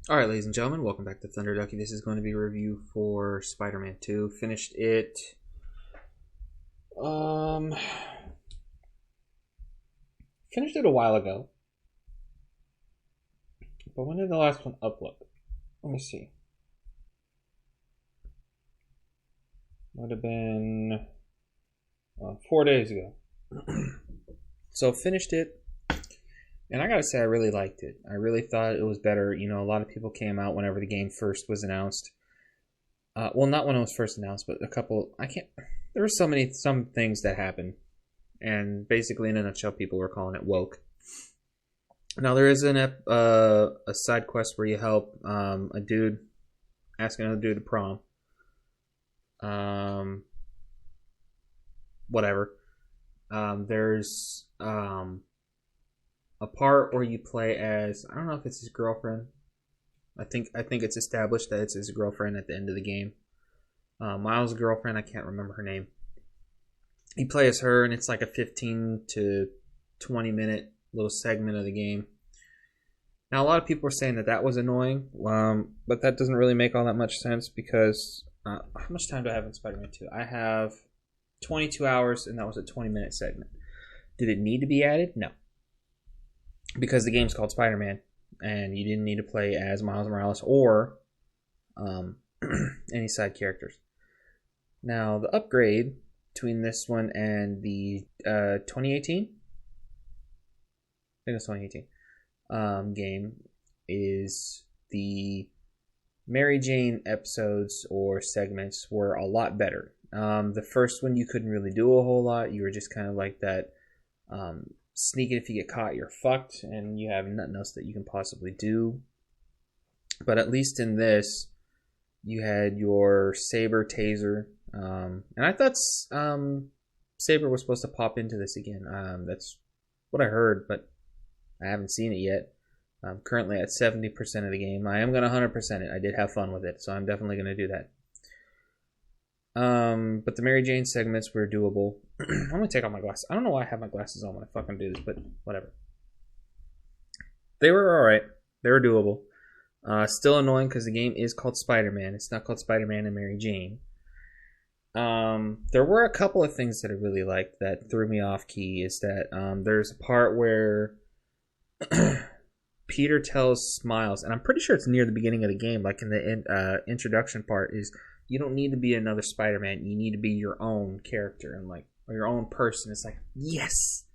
Alright, ladies and gentlemen, welcome back to Thunder Ducky. This is going to be a review for Spider-Man 2. Finished it. Um, Finished it a while ago. But when did the last one upload? Let me see. Would have been 4 days ago. So finished it. And I gotta say, I really liked it. I really thought it was better. You know, a lot of people came out whenever the game first was announced. Well, not when it was first announced, but a couple. There were some things that happened, and basically, in a nutshell, people were calling it woke. Now there is a side quest where you help a dude asking another dude to prom. Whatever. There's a part where you play as, I don't know if it's his girlfriend. I think it's established that it's his girlfriend at the end of the game. Miles' girlfriend, I can't remember her name. You play as her, and it's like a 15 to 20 minute little segment of the game. Now, a lot of people are saying that was annoying, but that doesn't really make all that much sense because how much time do I have in Spider-Man 2? I have 22 hours, and that was a 20-minute segment. Did it need to be added? No. Because the game's called Spider-Man, and you didn't need to play as Miles Morales or any side characters. Now, the upgrade between this one and the 2018, I think it's 2018 game, is the Mary Jane episodes or segments were a lot better. The first one, you couldn't really do a whole lot. You were just kind of like that sneaking. If you get caught, you're fucked, and you have nothing else that you can possibly do. But at least in this, you had your Saber taser, and I thought Saber was supposed to pop into this again. That's what I heard, but I haven't seen it yet. I'm currently at 70% of the game. I am going to 100% it. I did have fun with it, so I'm definitely going to do that. But the Mary Jane segments were doable. I'm going to take off my glasses. I don't know why I have my glasses on when I fucking do this, but whatever. They were alright. They were doable. Still annoying because the game is called Spider-Man. It's not called Spider-Man and Mary Jane. There were a couple of things that I really liked that threw me off key. Is that there's a part where Peter tells Miles, and I'm pretty sure it's near the beginning of the game, like in the introduction part, is you don't need to be another Spider-Man. You need to be your own character and or your own person. It's like, yes,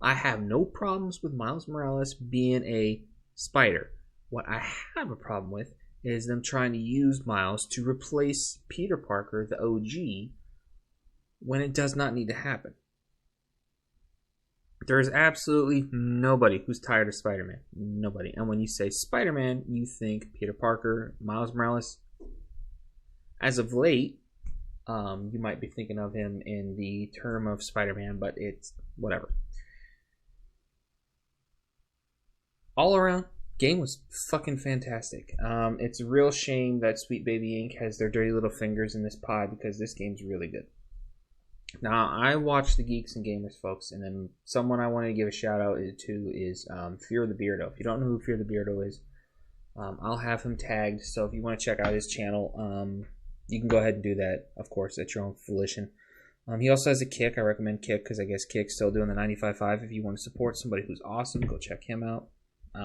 I have no problems with Miles Morales being a spider. What I have a problem with is them trying to use Miles to replace Peter Parker, the OG, when it does not need to happen. There is absolutely nobody who's tired of Spider-Man. Nobody. And when you say Spider-Man, you think Peter Parker, Miles Morales. As of late, you might be thinking of him in the term of Spider-Man, but it's whatever. All around, game was fucking fantastic. It's a real shame that Sweet Baby Inc. has their dirty little fingers in this pie because this game's really good. Now, I watch the Geeks and Gamers, folks, and then someone I want to give a shout out to is Fear the Beardo. If you don't know who Fear the Beardo is, I'll have him tagged, so if you want to check out his channel, you can go ahead and do that, of course, at your own volition. He also has a Kick. I recommend Kick because I guess Kick's still doing the 95.5. If you want to support somebody who's awesome, go check him out.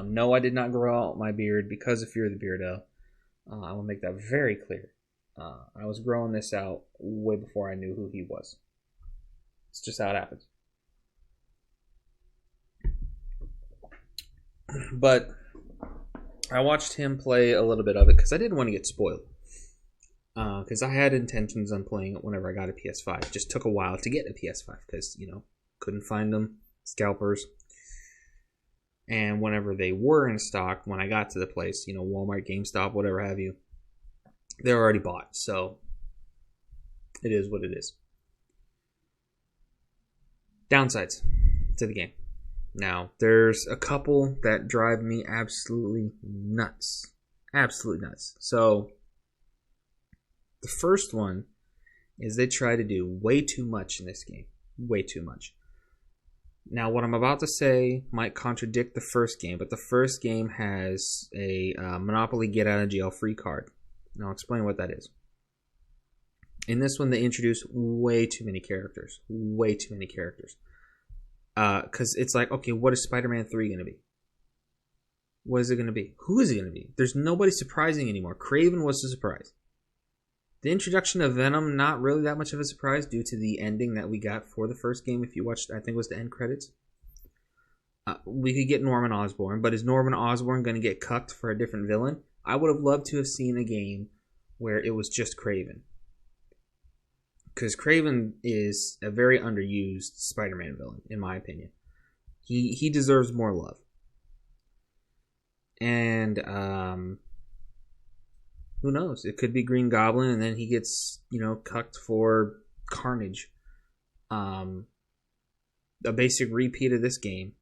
No, I did not grow out my beard because of Fear the Beardo. I will make that very clear. I was growing this out way before I knew who he was. It's just how it happens. But I watched him play a little bit of it because I didn't want to get spoiled. Because I had intentions on playing it whenever I got a PS5. It just took a while to get a PS5 because, couldn't find them. Scalpers. And whenever they were in stock, when I got to the place, Walmart, GameStop, whatever have you, they're already bought. So it is what it is. Downsides to the game. Now, there's a couple that drive me absolutely nuts. Absolutely nuts. So, the first one is they try to do way too much in this game. Way too much. Now, what I'm about to say might contradict the first game, but the first game has a Monopoly Get Out of Jail Free card. And I'll explain what that is. In this one, they introduce way too many characters. Way too many characters. Because it's like, okay, what is Spider-Man 3 going to be? What is it going to be? Who is it going to be? There's nobody surprising anymore. Kraven was the surprise. The introduction of Venom, not really that much of a surprise due to the ending that we got for the first game. If you watched, I think it was the end credits. We could get Norman Osborn, but is Norman Osborn going to get cucked for a different villain? I would have loved to have seen a game where it was just Kraven. Because Kraven is a very underused Spider-Man villain, in my opinion. He deserves more love. And, who knows? It could be Green Goblin, and then he gets, cucked for Carnage. A basic repeat of this game.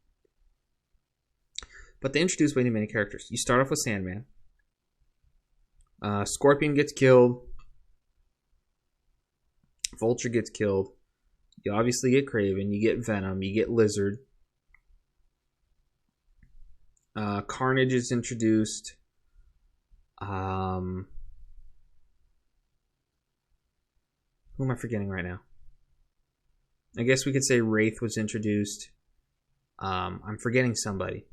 But they introduce way too many characters. You start off with Sandman. Scorpion gets killed. Vulture gets killed. You obviously get Kraven. You get Venom. You get Lizard. Carnage is introduced. Who am I forgetting right now? I guess we could say Wraith was introduced. I'm forgetting somebody.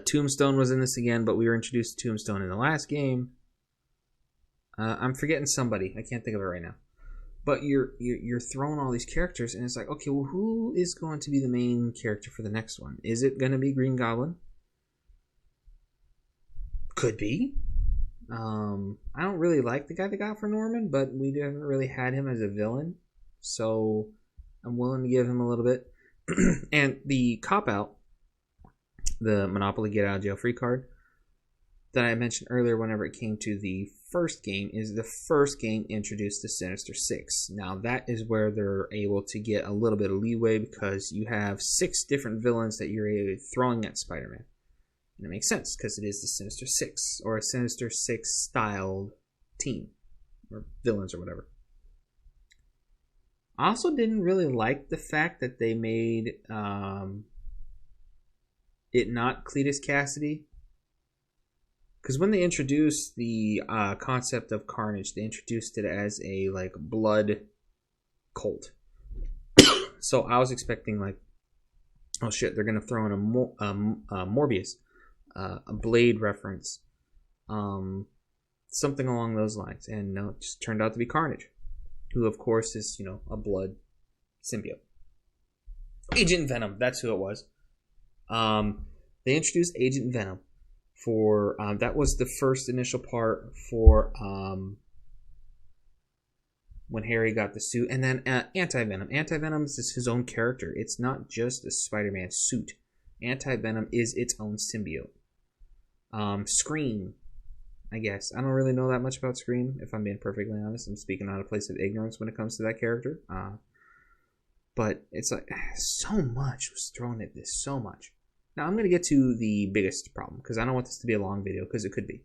Tombstone was in this again, but we were introduced to Tombstone in the last game. I'm forgetting somebody. I can't think of it right now. But you're throwing all these characters, and it's like, okay, well, who is going to be the main character for the next one? Is it going to be Green Goblin? Could be. I don't really like the guy they got for Norman, but we haven't really had him as a villain, so I'm willing to give him a little bit. And the cop-out, the Monopoly Get Out of Jail Free card, that I mentioned earlier whenever it came to the first game, is the first game introduced the Sinister Six. Now that is where they're able to get a little bit of leeway because you have 6 different villains that you're throwing at Spider-Man. And it makes sense because it is the Sinister Six, or a Sinister Six styled team, or villains or whatever. I also didn't really like the fact that they made it not Cletus Cassidy. Because when they introduced the concept of Carnage, they introduced it as a blood cult. So I was expecting oh shit, they're gonna throw in a Morbius, a Blade reference, something along those lines, and no, it just turned out to be Carnage, who of course is a blood symbiote. Agent Venom, that's who it was. They introduced Agent Venom. For that was the first initial part for when Harry got the suit, and then Anti-Venom. Anti-Venom is his own character. It's not just a Spider-Man suit. Anti-Venom is its own symbiote. Scream, I guess. I don't really know that much about Scream, if I'm being perfectly honest. I'm speaking out of place of ignorance when it comes to that character. But it's like so much was thrown at this, so much. Now, I'm going to get to the biggest problem, because I don't want this to be a long video, because it could be.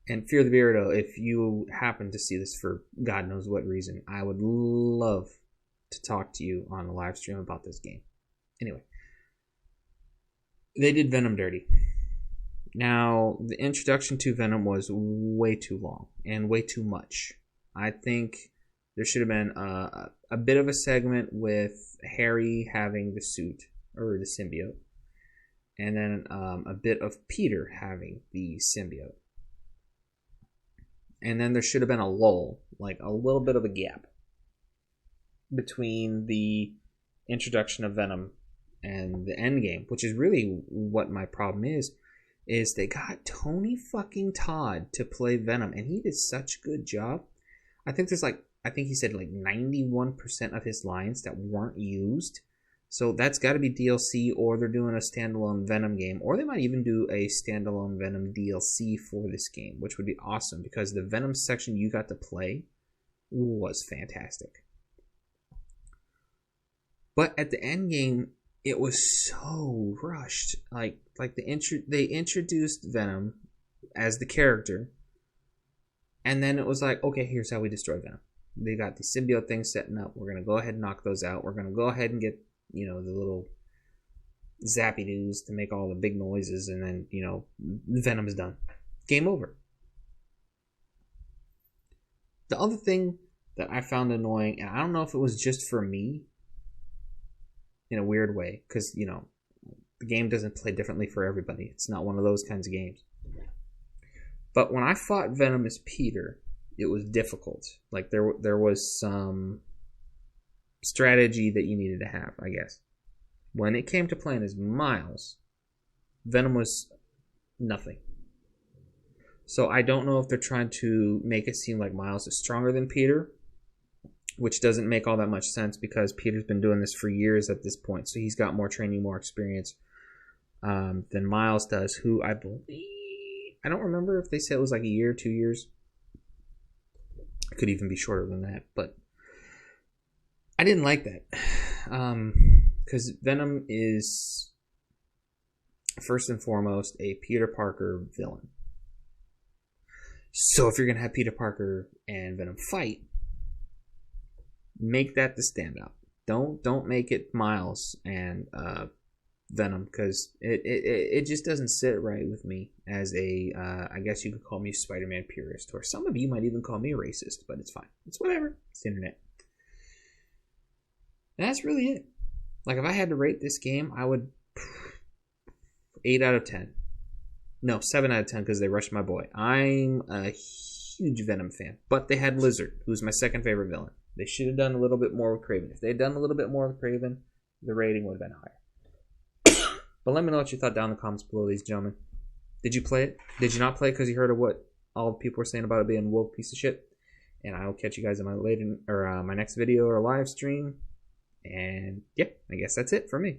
And Fear the Beardo, if you happen to see this for God knows what reason, I would love to talk to you on a live stream about this game. Anyway, they did Venom dirty. Now, the introduction to Venom was way too long, and way too much. I think there should have been a bit of a segment with Harry having the suit, or the symbiote, and then a bit of Peter having the symbiote. And then there should have been a lull, a little bit of a gap between the introduction of Venom and the end game, which is really what my problem is they got Tony fucking Todd to play Venom, and he did such a good job. I think he said 91% of his lines that weren't used. So that's got to be DLC, or they're doing a standalone Venom game, or they might even do a standalone Venom DLC for this game, which would be awesome, because the Venom section you got to play was fantastic. But at the end game, it was so rushed. They introduced Venom as the character, and then it was like, okay, here's how we destroy Venom. they got the symbiote things setting up. We're gonna go ahead and knock those out. We're gonna go ahead and get, the little zappy news to make all the big noises, and then, Venom is done. Game over. The other thing that I found annoying, and I don't know if it was just for me in a weird way, because, the game doesn't play differently for everybody. It's not one of those kinds of games. But when I fought Venom as Peter, it was difficult. Like, there was some strategy that you needed to have, I guess. When it came to playing as Miles, Venom was nothing. So I don't know if they're trying to make it seem like Miles is stronger than Peter, which doesn't make all that much sense because Peter's been doing this for years at this point. So he's got more training, more experience than Miles does, who I believe... I don't remember if they said it was like a year, 2 years. It could even be shorter than that, but I didn't like that. Because Venom is, first and foremost, a Peter Parker villain. So if you're going to have Peter Parker and Venom fight, make that the standout. Don't make it Miles and Venom, because it just doesn't sit right with me as a, I guess you could call me Spider-Man purist, or some of you might even call me a racist, but it's fine. It's whatever. It's the internet. And that's really it. Like, if I had to rate this game, I would 8 out of 10. No, 7 out of 10 because they rushed my boy. I'm a huge Venom fan, but they had Lizard, who's my second favorite villain. They should have done a little bit more with Kraven. If they had done a little bit more with Kraven, the rating would have been higher. But let me know what you thought down in the comments below, ladies and gentlemen. Did you play it? Did you not play it because you heard of what all the people were saying about it being a woke piece of shit? And I will catch you guys in my my next video or live stream. And yeah, I guess that's it for me.